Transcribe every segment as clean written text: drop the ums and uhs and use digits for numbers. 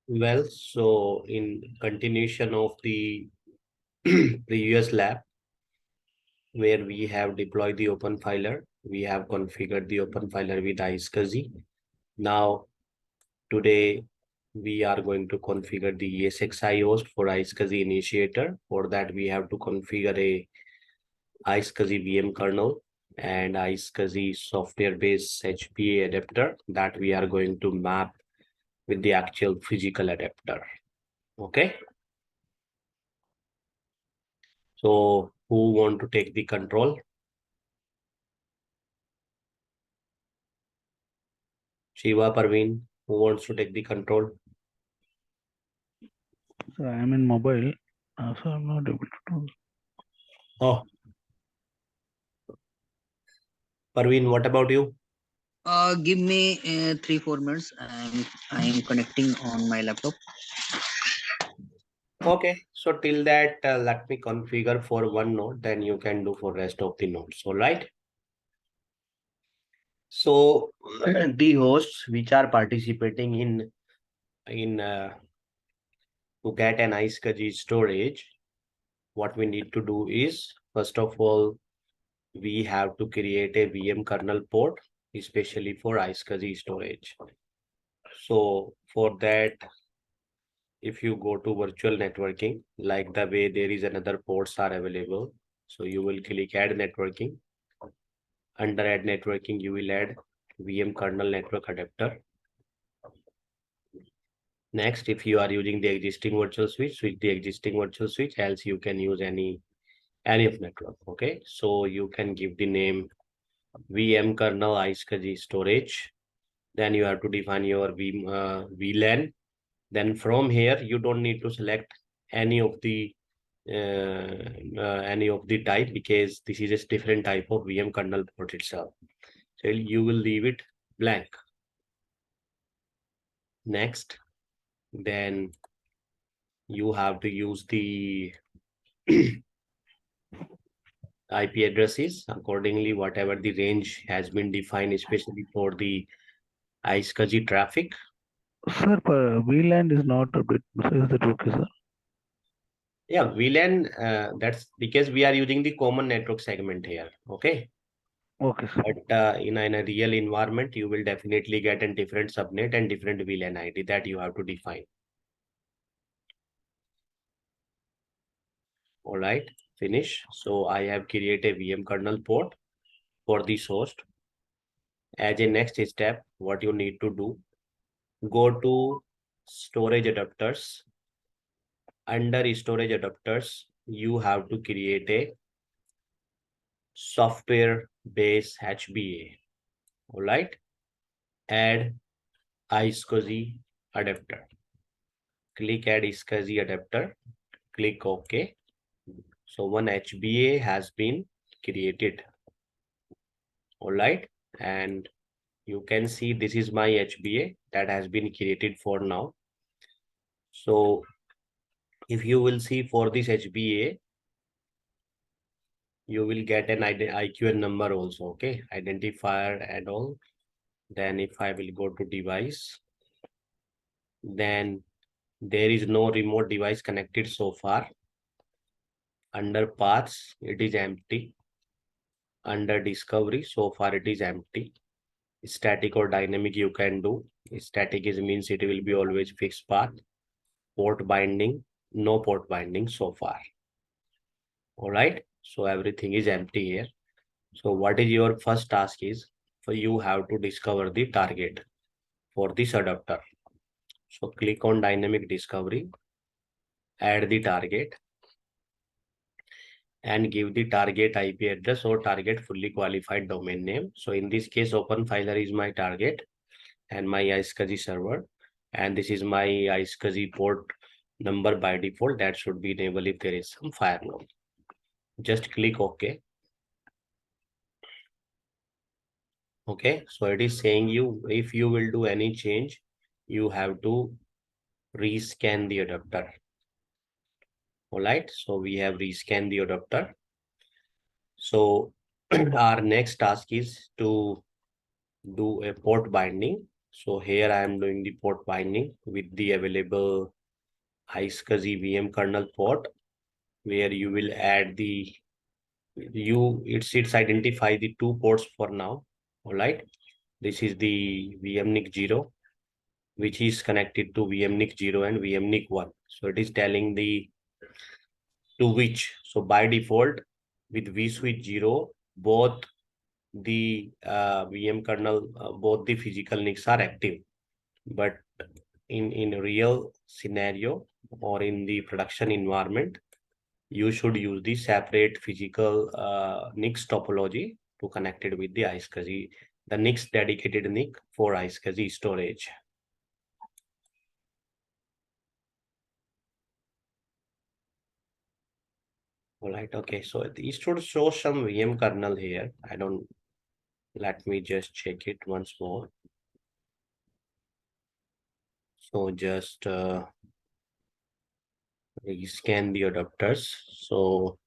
Well, so in continuation of the previous lab where we have deployed the open filer, we have configured the open filer with iSCSI. Now, today we are going to configure the iSCSI host for iSCSI initiator. For that, we have to configure a iSCSI VM kernel and iSCSI software-based HPA adapter that we are going to map with the actual physical adapter. Okay. So who want to take the control? Shiva, Parveen, who wants to take the control? So I am in mobile, so I'm not able to do. Oh, Parveen, what about you? Give me 3 4 minutes. I am connecting on my laptop. Okay, so till that, let me configure for one node, then you can do for rest of the nodes. All right. So the hosts which are participating in to get an iSCSI storage, what we need to do is first of all we have to create a VM kernel port, especially for iSCSI storage. So for that, if you go to virtual networking, like the way there is another ports are available, so you will click add networking. Under add networking, you will add VM kernel network adapter. Next, if you are using the existing virtual switch, switch the existing virtual switch, else you can use any of network. Okay, so you can give the name VM kernel iSCSI storage. Then you have to define your VLAN. Then from here, you don't need to select any of the type because this is a different type of VM kernel port itself. So you will leave it blank. Next, then you have to use the IP addresses accordingly, whatever the range has been defined, especially for the iSCSI traffic. Sir, VLAN is not a bit. So is that okay, sir? Yeah, VLAN, that's because we are using the common network segment here. Okay. Okay, sir. But in a real environment, you will definitely get a different subnet and different VLAN ID that you have to define. All right, finish. So I have created a VM kernel port for this host. As a next step, what you need to do, go to storage adapters. Under storage adapters, you have to create a software based HBA. All right, add iSCSI adapter. Click add iSCSI adapter. Click OK. So one HBA has been created. All right, and you can see this is my HBA that has been created for now. So if you will see for this HBA, you will get an IQN number also, okay, identifier and all. Then if I will go to device, then there is no remote device connected so far. Under paths, it is empty. Under discovery, so far it is empty. Static or dynamic you can do. Static is means it will be always fixed path. Port binding, no port binding so far. All right, so everything is empty here. So what is your first task is, for you have to discover the target for this adapter. So click on dynamic discovery, add the target and give the target IP address or target fully qualified domain name. So in this case, OpenFiler is my target and my iSCSI server. And this is my iSCSI port number by default that should be enabled if there is some firewall. Just click OK. Okay, so it is saying you if you will do any change, you have to rescan the adapter. All right, so we have rescan the adapter. So our next task is to do a port binding. So here I am doing the port binding with the available iSCSI VM kernel port, where you will add the it's identify the two ports for now. All right. This is the VMNIC 0, which is connected to VMNIC 0 and VMNIC 1. So it is telling the to which. So by default, with vSwitch 0, both the VM kernel, both the physical NICs are active. But in real scenario or in the production environment, you should use the separate physical NICs topology to connect it with the iSCSI, the NICs dedicated NIC for iSCSI storage. All right, okay, so it should show some VM kernel here. Let me just check it once more. So just rescan the adapters. So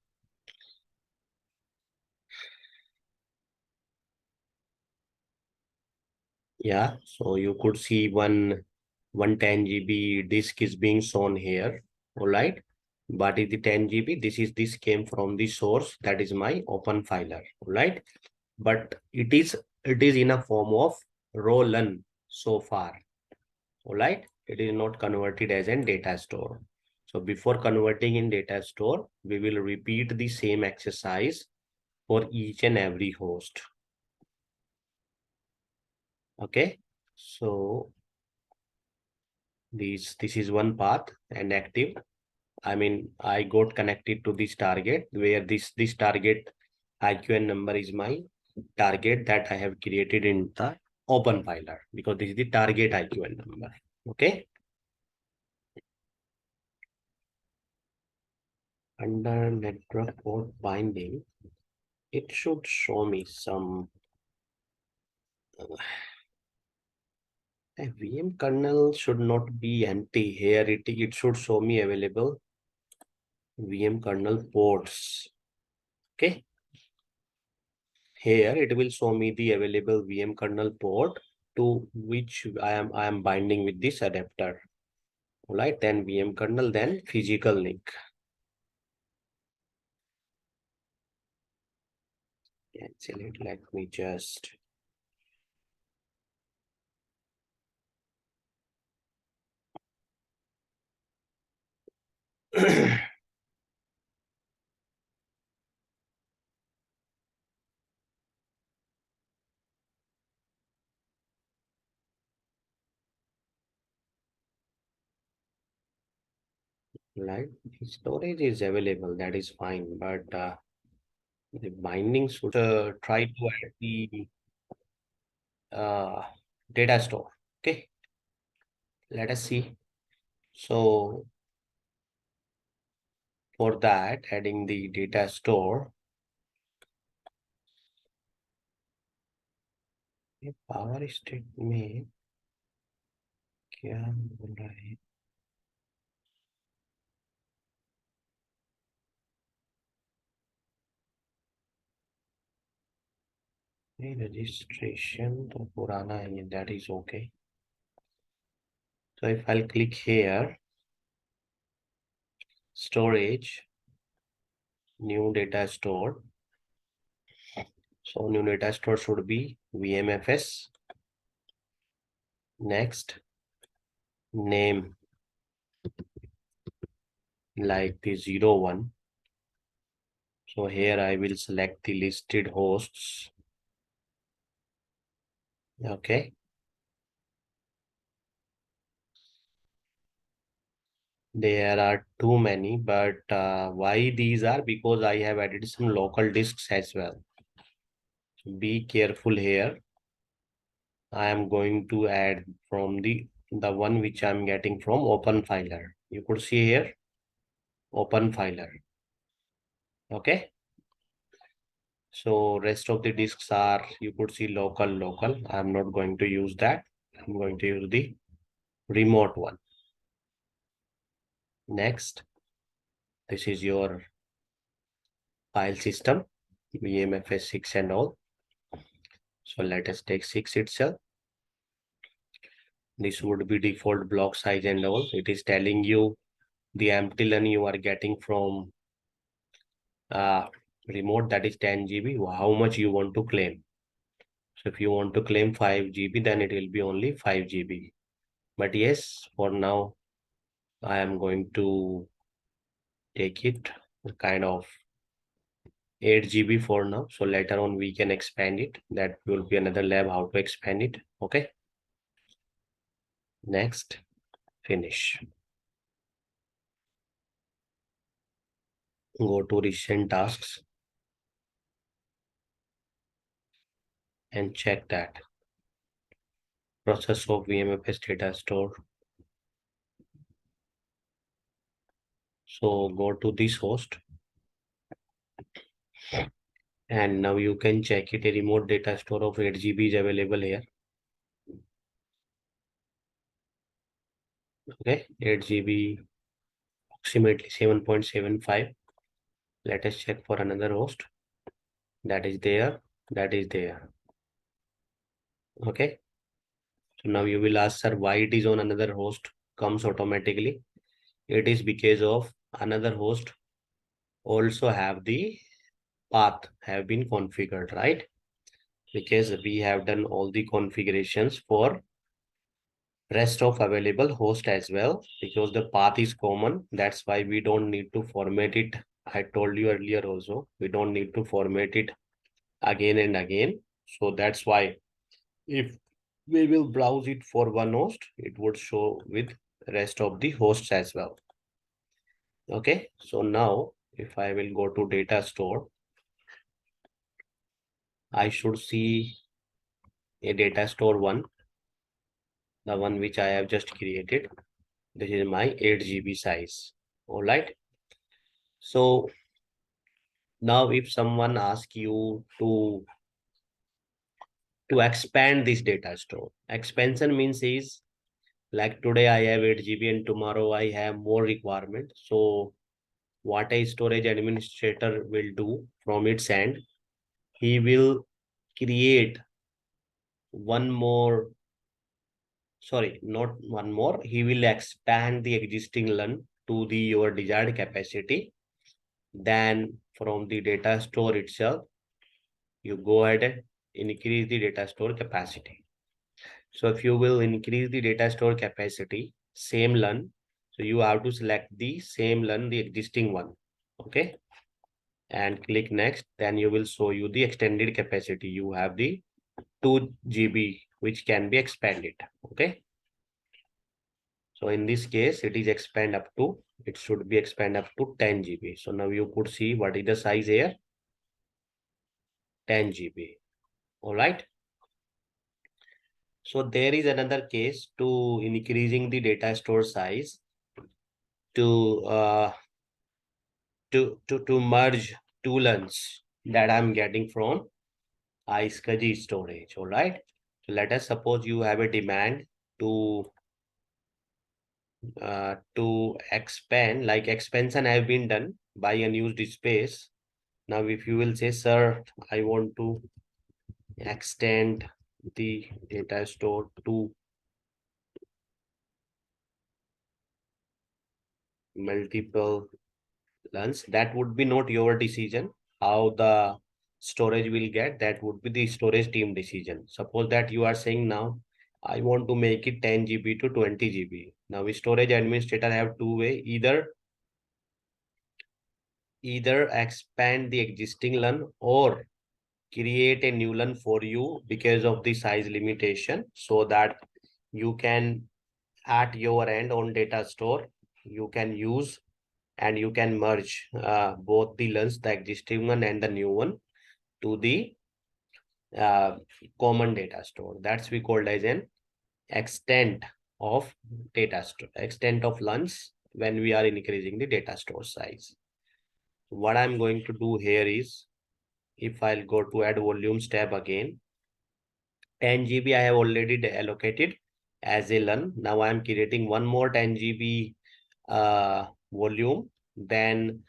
yeah, so you could see one 110 GB disk is being shown here. All right. But is the 10 GB? This came from the source, that is my open filer. All right. But it is in a form of roll-on so far. All right. It is not converted as an data store. So before converting in data store, we will repeat the same exercise for each and every host. Okay. So this is one path and active. I mean, I got connected to this target where this target IQN number is my target that I have created in the open filer, because this is the target IQN number. Okay. Under network port binding, it should show me some VM kernel should not be empty here. It should show me available VM kernel ports. Okay. Here it will show me the available VM kernel port to which I am binding with this adapter. All right, then VM kernel, then physical link. Cancel it. Let me just right. Storage is available, that is fine, but the binding should try to add the uh, data store. Okay, let us see. So for that, adding the data store, power state में क्या बोल रहा है? नहीं, registration तो पुराना है, that is okay. So if I'll click here, storage, new data store. So new data store should be VMFS. Next, name like the 01. So here I will select the listed hosts. Okay. There are too many, but why these are? Because I have added some local disks as well. So be careful here. I am going to add from the one which I'm getting from open filer. You could see here, open filer. Okay. So rest of the disks are, you could see local. I'm not going to use that. I'm going to use the remote one. Next, this is your file system, VMFS 6 and all. So let us take 6 itself. This would be default block size and all. It is telling you the empty LUN you are getting from remote, that is 10 GB, how much you want to claim. So if you want to claim 5 GB, then it will be only 5 GB. But yes, for now, I am going to take it kind of 8 GB for now. So later on, we can expand it. That will be another lab how to expand it. Okay. Next, finish. Go to recent tasks and check that. Process of VMFS data store. So go to this host. And now you can check it. A remote data store of 8 GB is available here. Okay, 8 GB, approximately 7.75. Let us check for another host. That is there. That is there. Okay. So now you will ask, sir, why it is on another host comes automatically. It is because of another host also have the path have been configured, right? Because we have done all the configurations for rest of available host as well, because the path is common. That's why we don't need to format it. I told you earlier also, we don't need to format it again and again. So that's why if we will browse it for one host, it would show with rest of the hosts as well. Okay, so now if I will go to data store, I should see a data store one, the one which I have just created. This is my 8 GB size. All right. So now if someone asks you to expand this data store, expansion means is like today I have 8 GB and tomorrow I have more requirement. So what a storage administrator will do from its end, he will create one more, sorry, not one more, he will expand the existing LUN to the your desired capacity. Then from the data store itself, you go ahead and increase the data store capacity. So if you will increase the data store capacity, same LUN, so you have to select the same LUN, the existing one. Okay. And click next, then you will show you the extended capacity. You have the 2 GB, which can be expanded. Okay. So in this case, it is expand up to, it should be expand up to 10 GB. So now you could see what is the size here, 10 GB. All right. So there is another case to increasing the data store size to merge two LUNs that I'm getting from iSCSI storage. All right. So let us suppose you have a demand to expand, like expansion have been done by unused space. Now, if you will say, sir, I want to extend the data store to multiple LUNs, that would be not your decision. How the storage will get, that would be the storage team decision. Suppose that you are saying now, I want to make it 10 GB to 20 GB. Now, storage administrator have two way, either expand the existing LUN or create a new LUN for you because of the size limitation, so that you can at your end on data store, you can use and you can merge both the LUNs, the existing one and the new one, to the uh, common data store. That's we called as an extent of data store, extent of LUNs when we are increasing the data store size. What I'm going to do here is, if I'll go to add volumes tab again, 10 GB I have already allocated as a LUN. Now I'm creating one more 10 GB volume. Then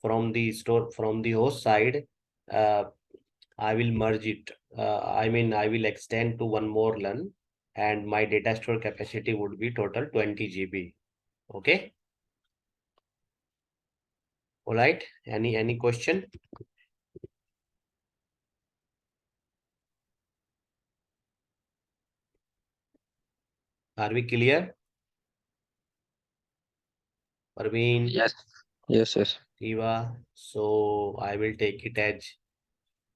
from the store, from the host side, I will merge it. I will extend to one more LUN and my data store capacity would be total 20 GB. Okay. All right. Any question? Are we clear? Parveen, Yes. Yes, yes. Eva. So I will take it as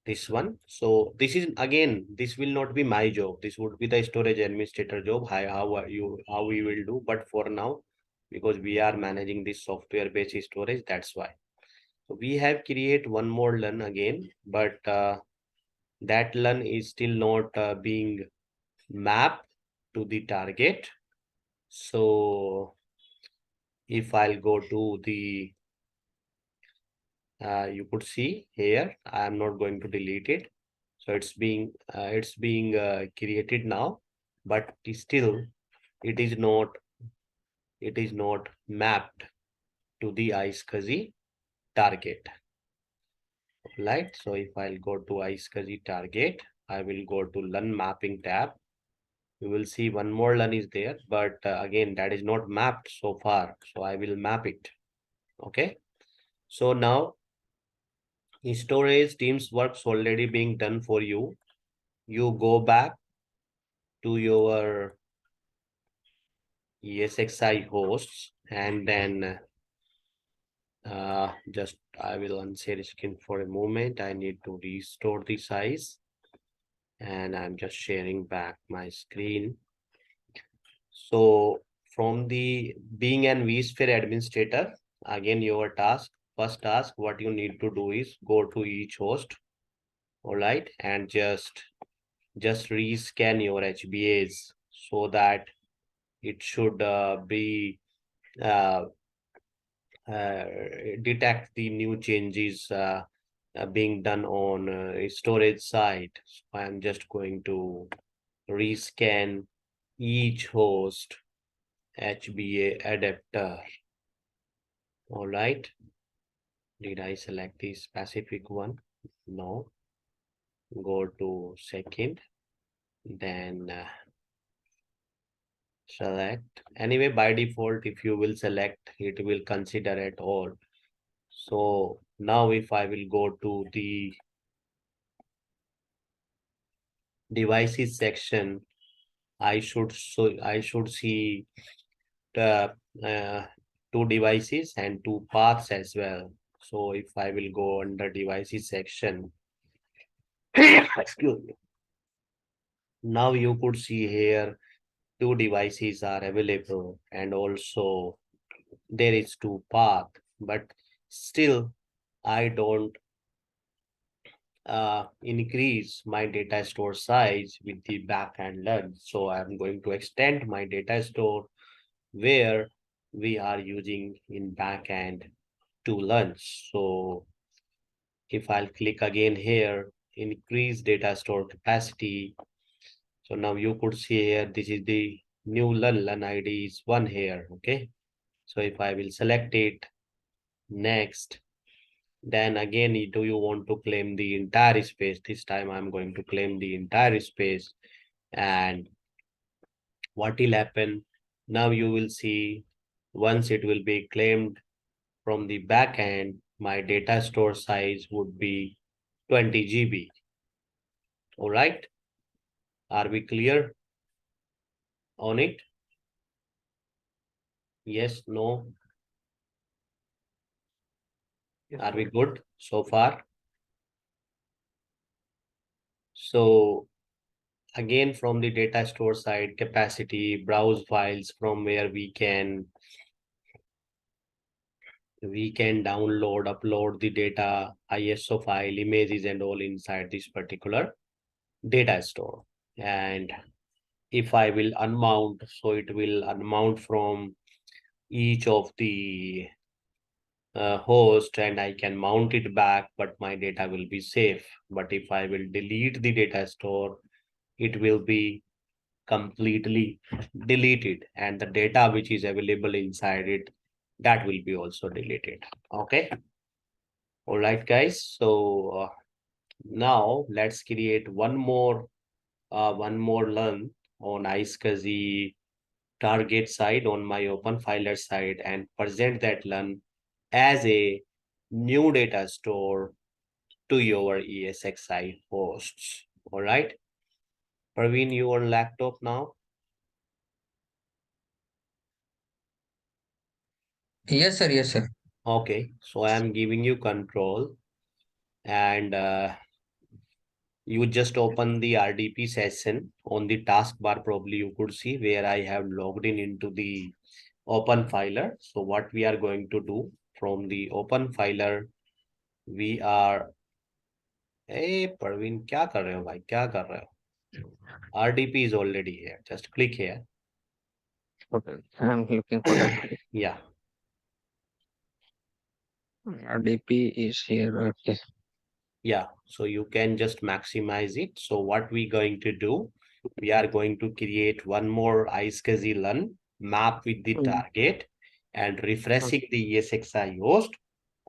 this one. So this is again, this will not be my job. This would be the storage administrator job. How we will do. But for now, because we are managing this software-based storage, that's why. So we have create one more LUN again, but that LUN is still not being mapped to the target. So if I'll go to the you could see here, I am not going to delete it. So it's being created now, but still it is not mapped to the iSCSI target. Right. So if I'll go to iSCSI target, I will go to LUN mapping tab. You will see one more LUN is there, but again that is not mapped so far. So I will map it. Okay. So now storage teams works already being done for you. You go back to your iSCSI hosts and then just I will unshare screen for a moment. I need to restore the size and I'm just sharing back my screen. So from the being an vSphere administrator, again your first task, what you need to do is go to each host, all right, and just rescan your HBAs so that it should be uh, uh, detect the new changes being done on storage side. So I'm just going to rescan each host HBA adapter. All right. Did I select the specific one? No. Go to second, then select. Anyway, by default, if you will select, it will consider it all. So now if I will go to the devices section, I should see the two devices and two paths as well. So if I will go under devices section, excuse me. Now you could see here two devices are available and also there is two path, but still I don't increase my data store size with the backend LUN. So I'm going to extend my data store where we are using in backend to LUNs. So if I'll click again here, increase data store capacity. So now you could see here, this is the new LUN ID is 1 here. Okay. So if I will select it, next, then again, do you want to claim the entire space? This time I'm going to claim the entire space. And what will happen? Now you will see once it will be claimed from the back end, my data store size would be 20 GB. All right. Are we clear on it? Yes, no. Are we good so far? So again, from the data store side, capacity, browse files from where we can download, upload the data, ISO file, images and all inside this particular data store. And if I will unmount, so it will unmount from each of the host and I can mount it back, but my data will be safe. But if I will delete the data store, it will be completely deleted and the data which is available inside it, that will be also deleted. Okay. All right, guys. So now let's create one more LUN on iSCSI target side on my open filer side and present that LUN as a new data store to your ESXi hosts. All right. Praveen, you on laptop now? Yes, sir. Yes, sir. Okay. So I am giving you control and you just open the RDP session on the taskbar. Probably you could see where I have logged in into the open filer. So what we are going to do from the open filer, we are, hey Praveen, क्या कर रहे हो भाई, क्या कर रहे हो? RDP is already here. Just click here. Okay. I'm looking for that. Yeah. RDP is here. Okay. Yeah, so you can just maximize it. So what we going to do, we are going to create one more iSCSI LUN map with the Mm. target and refreshing the ESXi host.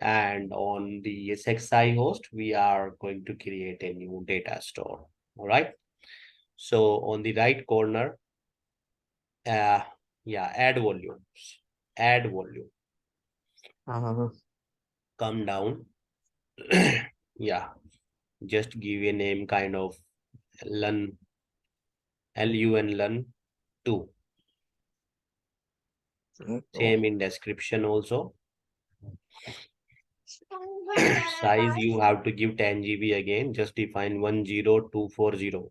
And on the ESXi host, we are going to create a new data store. All right. So on the right corner, uh, yeah, add volumes, add volume, Uh, come down. Yeah, just give a name kind of LUN LUN LUN 2. oh. Same in description also. Size you have to give 10 GB again. Just define 10240.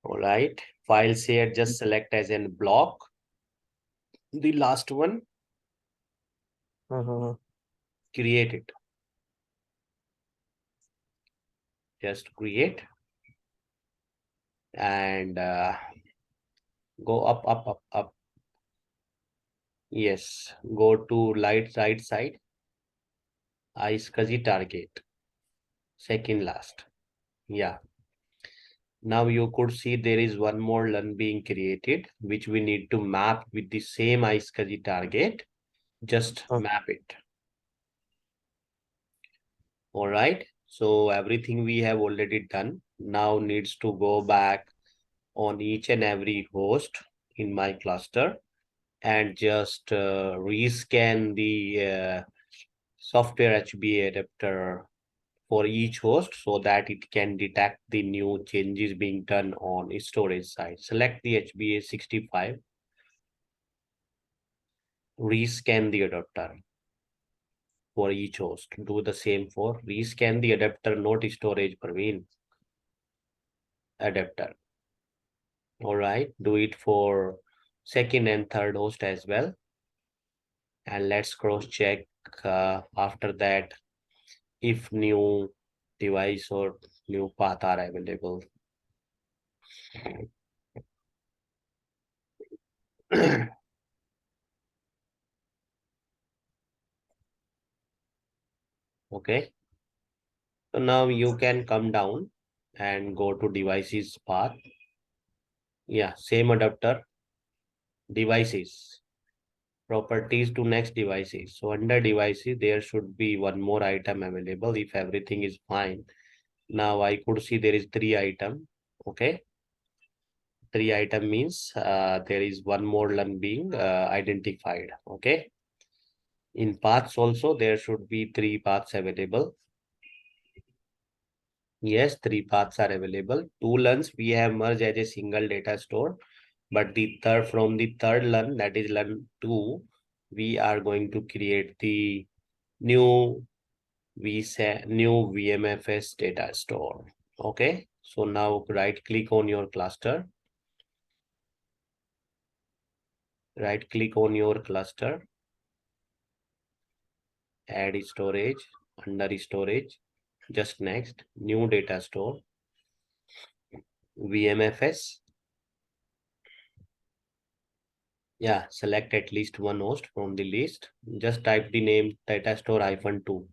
All right. File share just select as an block. The last one, Uh, create it. Just create and go up, up, up, up. Yes. Go to right side. iSCSI target. Second last. Yeah. Now you could see there is one more LUN being created, which we need to map with the same iSCSI target. Just uh, map it. All right. So everything we have already done now needs to go back on each and every host in my cluster and just rescan the software HBA adapter for each host so that it can detect the new changes being done on storage side. Select the HBA65, rescan the adapter for each host. Do the same for rescan the adapter, not storage, Praveen. Adapter. All right. Do it for second and third host as well. And let's cross check after that if new device or new path are available. Okay. So now you can come down and go to devices path. Yeah, same adapter, devices, properties to next devices. So under devices, there should be one more item available if everything is fine. Now I could see there is 3 item. Okay. 3 item means there is one more LUN being identified. Okay. In paths also, there should be 3 paths available. Yes, 3 paths are available. 2 LUNs we have merged as a single data store, but the third from the third LUN, that is LUN 2, we are going to create the new new VMFS data store. Okay, so now right click on your cluster, right click on your cluster, add storage, under storage, just next, new data store, VMFS. Yeah, select at least one host from the list. Just type the name data store -2.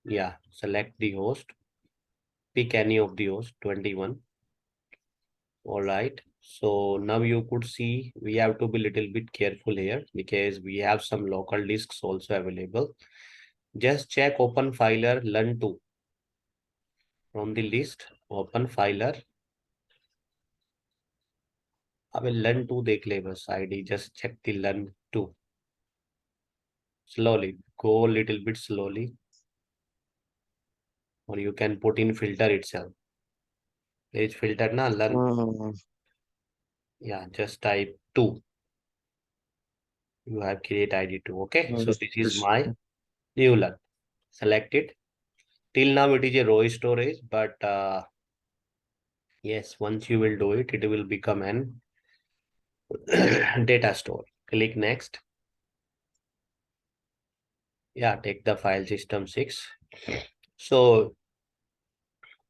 Yeah, select the host. Pick any of the host, 21. All right. So now you could see we have to be little bit careful here because we have some local disks also available. Just check open filer learn2 from the list. Open filer. अब learn2 देख ले बस ID. Just check the learn2. Slowly. Go a little bit slowly. Or you can put in filter itself. There is filter na learn. Yeah, just type 2. You have create ID 2. Okay. So this is my new learn. Select it. Till now it is a row storage, but yes, once you will do it, it will become an data store. Click next. Yeah, take the file system 6. So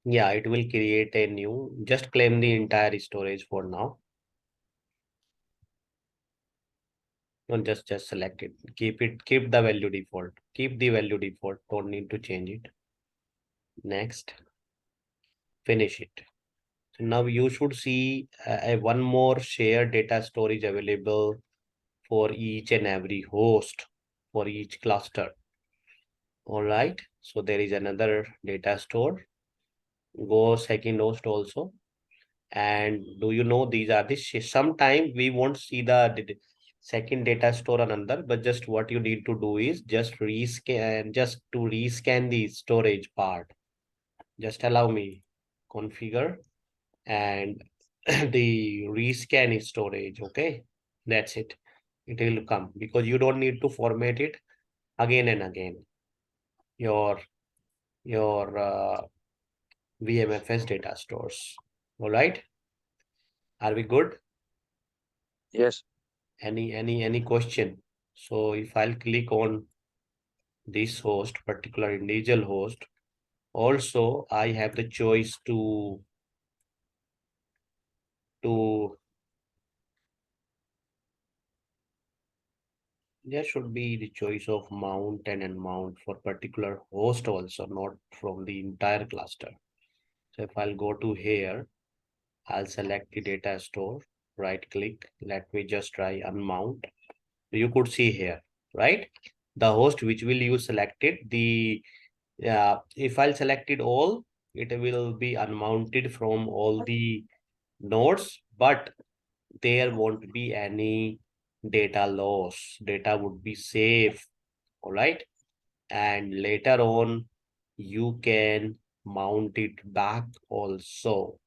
yeah, it will create a new, just claim the entire storage for now. No, just select it. Keep the value default. Keep the value default. Don't need to change it. Next. Finish it. So now you should see one more shared data storage available for each and every host for each cluster. All right. So there is another data store. Go second host also. And do you know these are the sometime we won't see the second data store on another, but just what you need to do is just rescan the storage part. Just allow me configure and the rescan storage. Okay, that's it. It will come because you don't need to format it again and again. Your VMFS data stores. All right. Are we good? Yes. Any question? So if I'll click on this host, particular individual host, also I have the choice to there should be the choice of mount and unmount for particular host also, not from the entire cluster. So if I'll go to here, I'll select the data store, right click, let me just try unmount. You could see here, right? The host which will you selected, the if I'll select it all, it will be unmounted from all the nodes, but there won't be any data loss. Data would be safe, all right? And later on, you can mount it back also.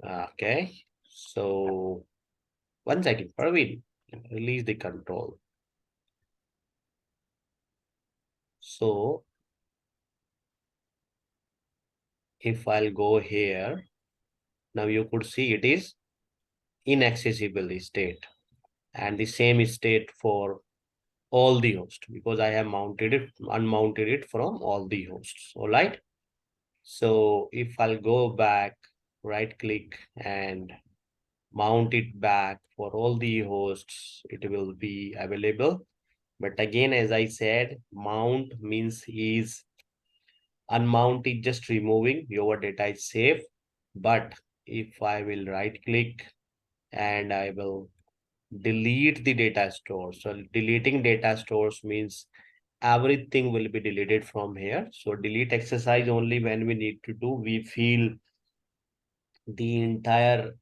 Okay, so 1 second, Praveen, release the control. So if I'll go here, now you could see it is inaccessible state and the same state for all the hosts because I have mounted it, unmounted it from all the hosts. All right. So if I'll go back, right click and mount it back for all the hosts, it will be available. But again, as I said, mount means is unmount is just removing your data is safe. But if I will right click and I will delete the data store. So deleting data stores means everything will be deleted from here. So delete exercise only when we need to do, we feel the entire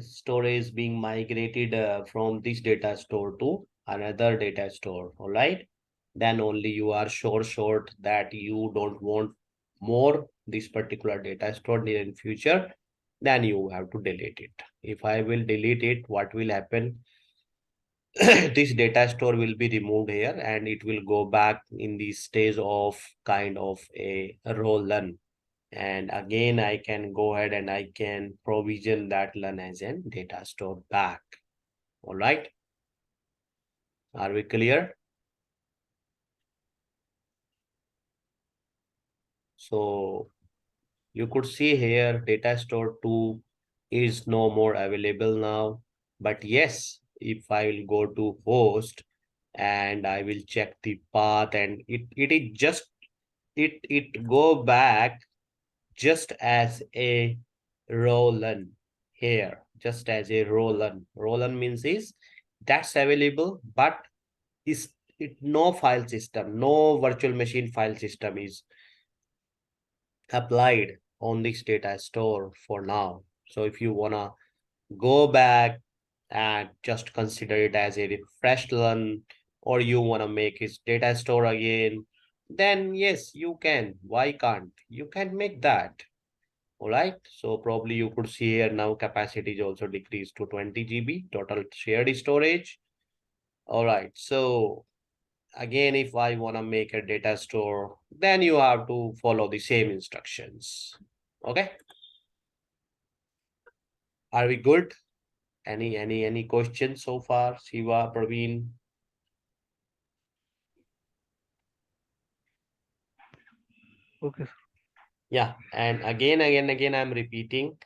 storage being migrated from this data store to another data store. All right. Then only you are sure that you don't want more this particular data store in future, then you have to delete it. If I will delete it, what will happen? This data store will be removed here and it will go back in the stage of kind of a row learn. And again, I can go ahead and I can provision that learn as a data store back. All right. Are we clear? So you could see here data store 2 is no more available now. But yes, if I will go to host and I will check the path and it is just it go back just as a row learn here, just as a row learn. Row learn means is that's available, but is it no file system, no virtual machine file system is applied on this data store for now. So if you wanna go back and just consider it as a refreshed run, or you wanna make its data store again, then yes, you can. Why can't? You can make that. All right. So probably you could see here now capacity is also decreased to 20 GB total shared storage. All right. So again, if I want to make a data store, then you have to follow the same instructions. Okay. Are we good? Any questions so far? Shiva, Praveen? Okay, sir. Yeah. And again, I'm repeating.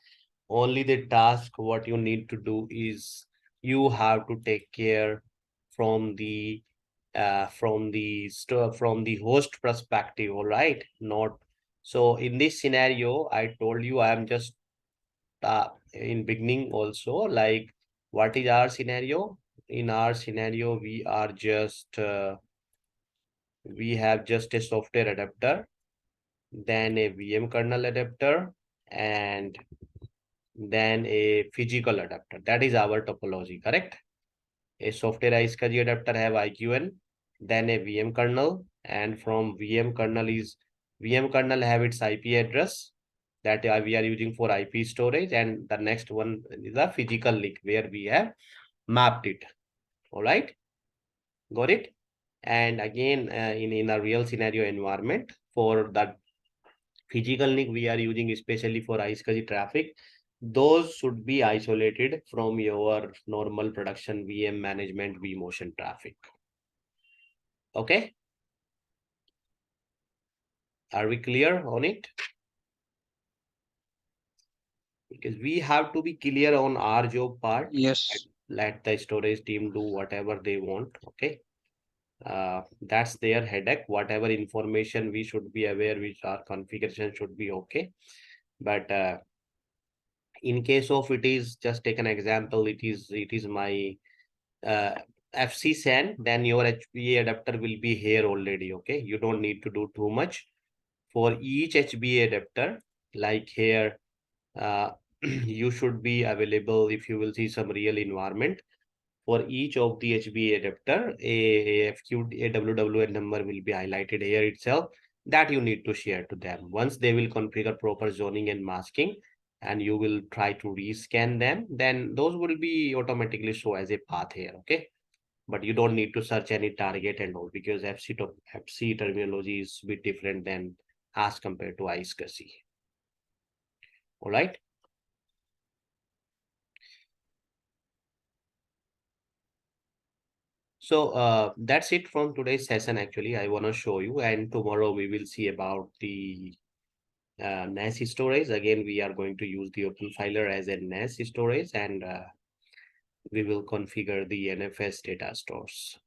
Only the task what you need to do is you have to take care from the from the host perspective, all right? Not so in this scenario, I told you I am just in beginning also, like what is our scenario? In our scenario, we have just a software adapter, then a VM kernel adapter, and then a physical adapter. That is our topology, correct? A software iSCSI adapter have IQN, then a VM kernel, and from VM kernel have its IP address that we are using for IP storage, and the next one is a physical link where we have mapped it. All right, got it? And again, in a real scenario environment for that physical link we are using especially for iSCSI traffic, those should be isolated from your normal production VM management vMotion traffic. Okay, are we clear on it? Because we have to be clear on our job part. Yes. Let the storage team do whatever they want. Okay, that's their headache. Whatever information we should be aware, which our configuration should be okay. But in case of it is, just take an example, it is my FC SAN, then your HBA adapter will be here already. Okay, you don't need to do too much for each HBA adapter. Like here, you should be available if you will see some real environment. For each of the HBA adapter, a FQ a WWN number will be highlighted here itself that you need to share to them. Once they will configure proper zoning and masking, and you will try to rescan them, then those will be automatically show as a path here. Okay, but you don't need to search any target and all because FC terminology is a bit different than as compared to iSCSI. All right. So that's it from today's session. Actually, I want to show you, and tomorrow we will see about the NAS storage. Again, we are going to use the OpenFiler as a NAS storage, and we will configure the NFS data stores.